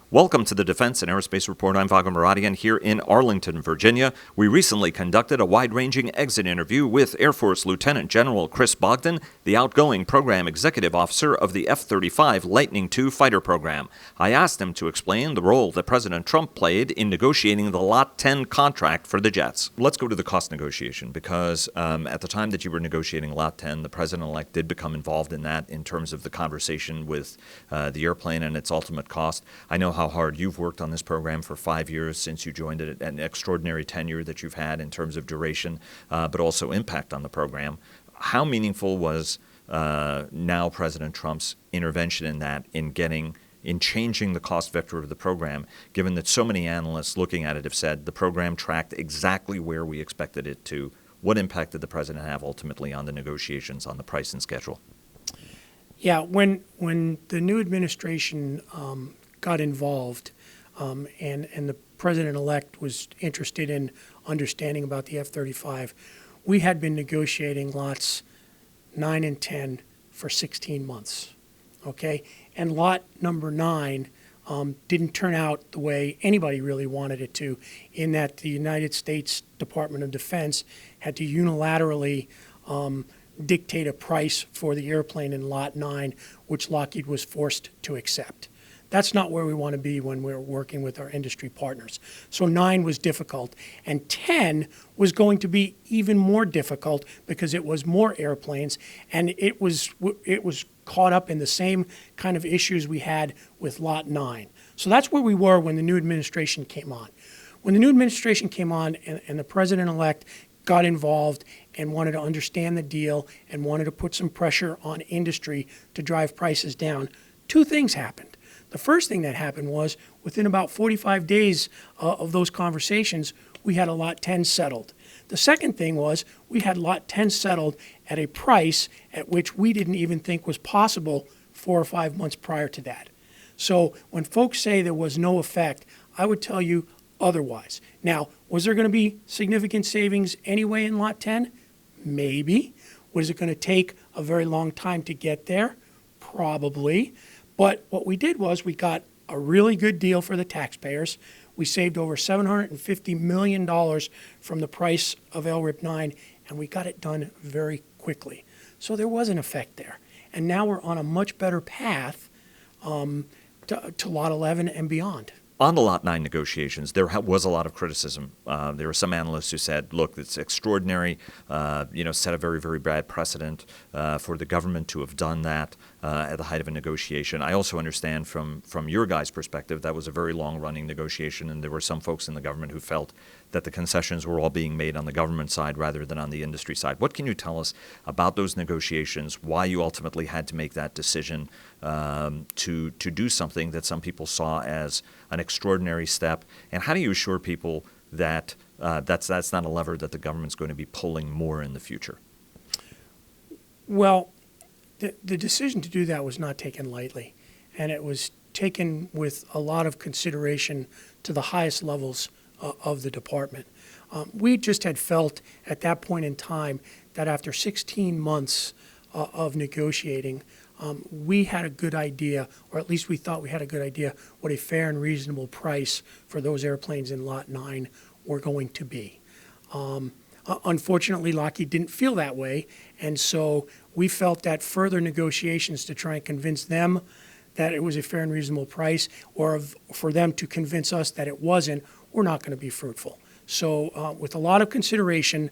Welcome to the Defense and Aerospace Report. I'm Bogdan here in Arlington, Virginia. We recently conducted a wide-ranging exit interview with Air Force Lieutenant General Chris Bogdan, the outgoing Program Executive Officer of the F-35 Lightning II fighter program. I asked him to explain the role that President Trump played in negotiating the Lot 10 contract for the jets. Let's go to the cost negotiation, because at the time that you were negotiating Lot 10, the President-elect did become involved in that in terms of the conversation with the airplane and its ultimate cost. I know how hard you've worked on this program for 5 years since you joined it, an extraordinary tenure that you've had in terms of duration, but also impact on the program. How meaningful was now President Trump's intervention in that, in changing the cost vector of the program, given that so many analysts looking at it have said the program tracked exactly where we expected it to? What impact did the President have ultimately on the negotiations on the price and schedule? Yeah, when the new administration got involved and the President-elect was interested in understanding about the F-35, we had been negotiating lots 9 and 10 for 16 months, okay? And lot number 9 didn't turn out the way anybody really wanted it to, in that the United States Department of Defense had to unilaterally dictate a price for the airplane in Lot 9, which Lockheed was forced to accept. That's not where we want to be when we're working with our industry partners. So 9 was difficult, and 10 was going to be even more difficult because it was more airplanes, and it was caught up in the same kind of issues we had with Lot 9. So that's where we were when the new administration came on. When the new administration came on and the President-elect got involved and wanted to understand the deal and wanted to put some pressure on industry to drive prices down, 2 things happened. The first thing that happened was, within about 45 days of those conversations, we had a Lot 10 settled. The second thing was, we had Lot 10 settled at a price at which we didn't even think was possible 4 or 5 months prior to that. So when folks say there was no effect, I would tell you otherwise. Now, was there going to be significant savings anyway in Lot 10? Maybe. Was it going to take a very long time to get there? Probably. But what we did was we got a really good deal for the taxpayers. We saved over $750 million from the price of LRIP 9, and we got it done very quickly. So there was an effect there. And now we're on a much better path to Lot 11 and beyond. On the Lot 9 negotiations, there was a lot of criticism. There were some analysts who said, look, it's extraordinary, set a very, very bad precedent for the government to have done that at the height of a negotiation. I also understand from your guys' perspective that was a very long-running negotiation, and there were some folks in the government who felt that the concessions were all being made on the government side rather than on the industry side. What can you tell us about those negotiations, why you ultimately had to make that decision to do something that some people saw as an extraordinary step, and how do you assure people that that's not a lever that the government's going to be pulling more in the future? Well, the decision to do that was not taken lightly, and it was taken with a lot of consideration to the highest levels of the department. We just had felt at that point in time that after 16 months of negotiating, we had a good idea, or at least we thought we had a good idea, what a fair and reasonable price for those airplanes in Lot 9 were going to be. Unfortunately, Lockheed didn't feel that way, and so we felt that further negotiations to try and convince them that it was a fair and reasonable price, or for them to convince us that it wasn't, were not going to be fruitful. So with a lot of consideration,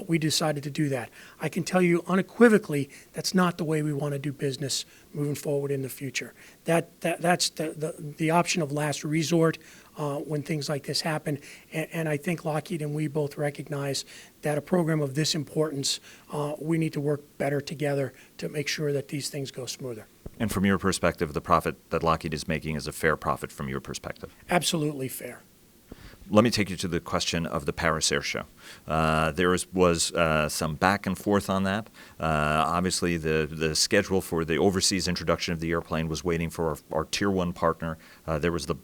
we decided to do that. I can tell you unequivocally that's not the way we want to do business moving forward in the future. That's the option of last resort when things like this happen. And I think Lockheed and we both recognize that a program of this importance, we need to work better together to make sure that these things go smoother. And from your perspective, the profit that Lockheed is making is a fair profit from your perspective? Absolutely fair. Let me take you to the question of the Paris Air Show. There was some back and forth on that. Obviously, the schedule for the overseas introduction of the airplane was waiting for our Tier 1 partner There was the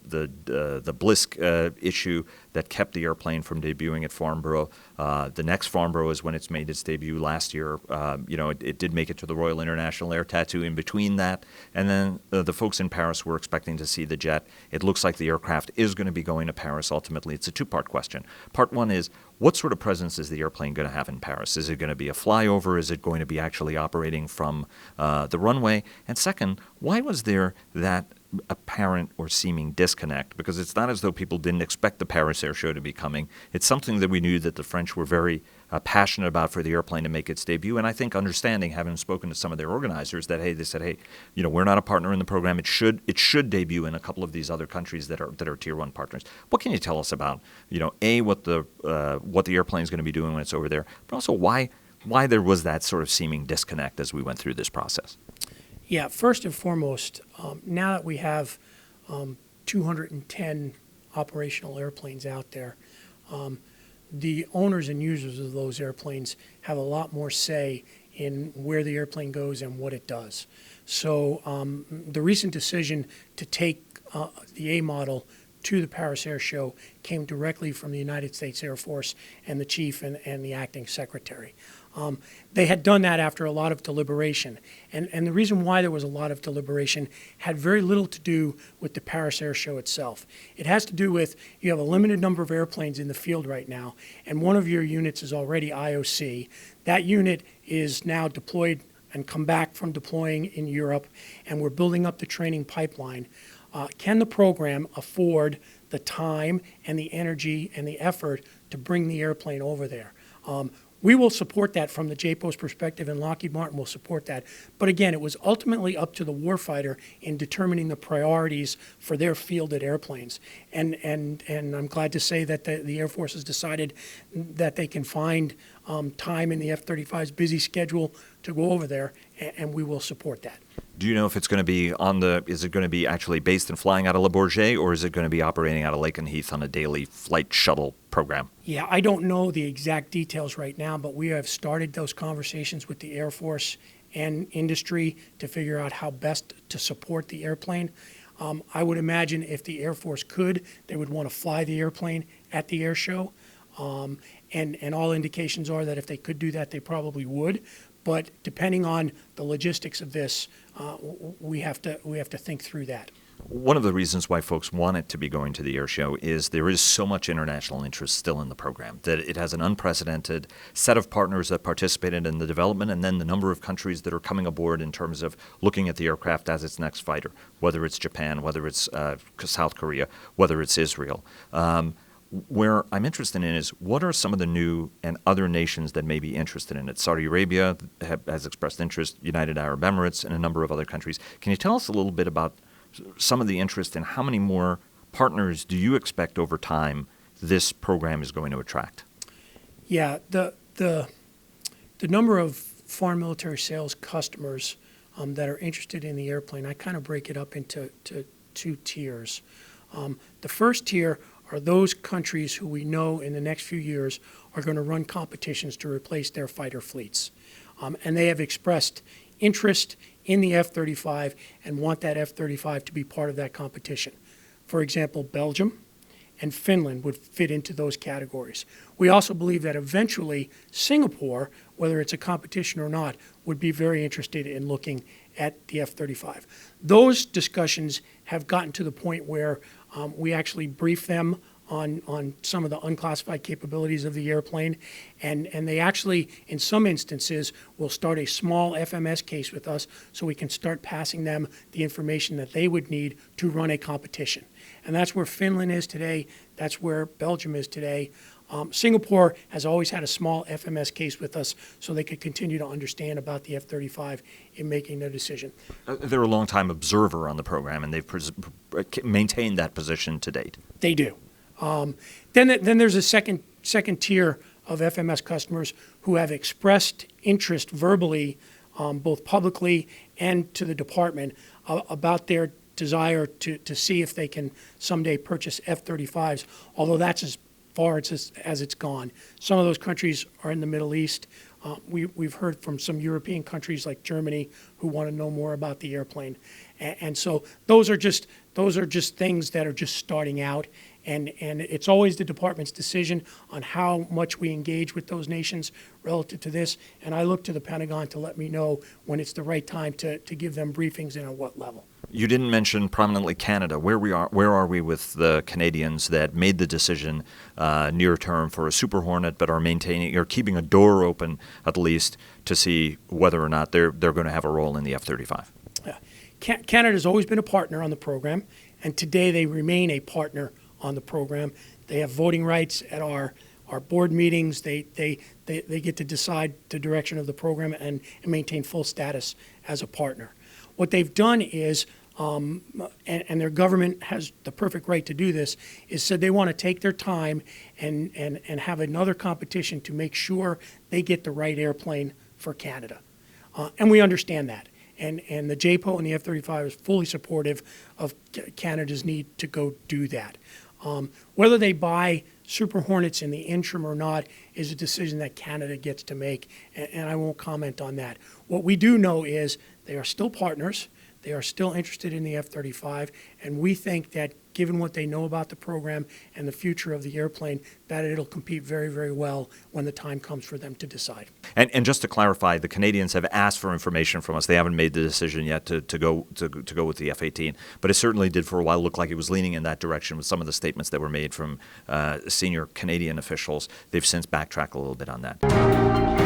Blisk issue that kept the airplane from debuting at Farnborough. The next Farnborough is when it's made its debut last year. It did make it to the Royal International Air Tattoo in between that. And then the folks in Paris were expecting to see the jet. It looks like the aircraft is going to be going to Paris ultimately. It's a two-part question. Part one is, what sort of presence is the airplane going to have in Paris? Is it going to be a flyover? Is it going to be actually operating from the runway? And second, why was there that apparent or seeming disconnect? Because it's not as though people didn't expect the Paris Air Show to be coming. It's something that we knew that the French were very passionate about for the airplane to make its debut. And I think understanding, having spoken to some of their organizers, that they said, hey, we're not a partner in the program. It should debut in a couple of these other countries that are tier one partners. What can you tell us about, what the airplane is going to be doing when it's over there, but also why there was that sort of seeming disconnect as we went through this process? Yeah, first and foremost, now that we have 210 operational airplanes out there, the owners and users of those airplanes have a lot more say in where the airplane goes and what it does. So the recent decision to take the A model to the Paris Air Show came directly from the United States Air Force and the chief and the acting secretary. They had done that after a lot of deliberation. And the reason why there was a lot of deliberation had very little to do with the Paris Air Show itself. It has to do with you have a limited number of airplanes in the field right now, and one of your units is already IOC. That unit is now deployed and come back from deploying in Europe, and we're building up the training pipeline. Can the program afford the time and the energy and the effort to bring the airplane over there? We will support that from the JPO's perspective, and Lockheed Martin will support that. But again, it was ultimately up to the warfighter in determining the priorities for their fielded airplanes. And I'm glad to say that the Air Force has decided that they can find time in the F-35's busy schedule to go over there, and we will support that. Do you know if it's going to be is it going to be actually based and flying out of Le Bourget, or is it going to be operating out of Lakenheath on a daily flight shuttle program? Yeah, I don't know the exact details right now, but we have started those conversations with the Air Force and industry to figure out how best to support the airplane. I would imagine if the Air Force could, they would want to fly the airplane at the air show. And all indications are that if they could do that, they probably would. But depending on the logistics of this, we have to think through that. One of the reasons why folks want it to be going to the air show is there is so much international interest still in the program, that it has an unprecedented set of partners that participated in the development, and then the number of countries that are coming aboard in terms of looking at the aircraft as its next fighter, whether it's Japan, whether it's South Korea, whether it's Israel. Where I'm interested in is, what are some of the new and other nations that may be interested in it? Saudi Arabia has expressed interest, United Arab Emirates, and a number of other countries. Can you tell us a little bit about some of the interest, and how many more partners do you expect over time this program is going to attract? Yeah, the number of foreign military sales customers that are interested in the airplane, I kind of break it up into two tiers. The first tier are those countries who we know in the next few years are going to run competitions to replace their fighter fleets. And they have expressed interest in the F-35 and want that F-35 to be part of that competition. For example, Belgium and Finland would fit into those categories. We also believe that eventually Singapore, whether it's a competition or not, would be very interested in looking at the F-35. Those discussions have gotten to the point where we actually brief them on some of the unclassified capabilities of the airplane, and they actually, in some instances, will start a small FMS case with us so we can start passing them the information that they would need to run a competition. And that's where Finland is today. That's where Belgium is today. Singapore has always had a small FMS case with us so they could continue to understand about the F-35 in making their decision. They're a long-time observer on the program, and they've maintained that position to date. They do. Then there's a second tier of FMS customers who have expressed interest verbally, both publicly and to the department, about their desire to see if they can someday purchase F-35s, although that's as far as it's gone. Some of those countries are in the Middle East. We've heard from some European countries like Germany who want to know more about the airplane. And so those are just things that are just starting out. And it's always the department's decision on how much we engage with those nations relative to this. And I look to the Pentagon to let me know when it's the right time to give them briefings and at what level. You didn't mention prominently Canada. Where are we with the Canadians that made the decision near term for a Super Hornet, but are maintaining or keeping a door open at least to see whether or not they're going to have a role in the F-35? Canada's always been a partner on the program, and today they remain a partner on the program. They have voting rights at our board meetings. They get to decide the direction of the program and maintain full status as a partner. What they've done is, and their government has the perfect right to do this, is said they want to take their time and have another competition to make sure they get the right airplane for Canada. And we understand that. And the JPO and the F-35 is fully supportive of Canada's need to go do that. Whether they buy Super Hornets in the interim or not is a decision that Canada gets to make, and I won't comment on that. What we do know is they are still partners. They are still interested in the F-35, and we think that given what they know about the program and the future of the airplane, that it'll compete very, very well when the time comes for them to decide. And just to clarify, the Canadians have asked for information from us. They haven't made the decision yet to go with the F-18, but it certainly did for a while look like it was leaning in that direction with some of the statements that were made from senior Canadian officials. They've since backtracked a little bit on that.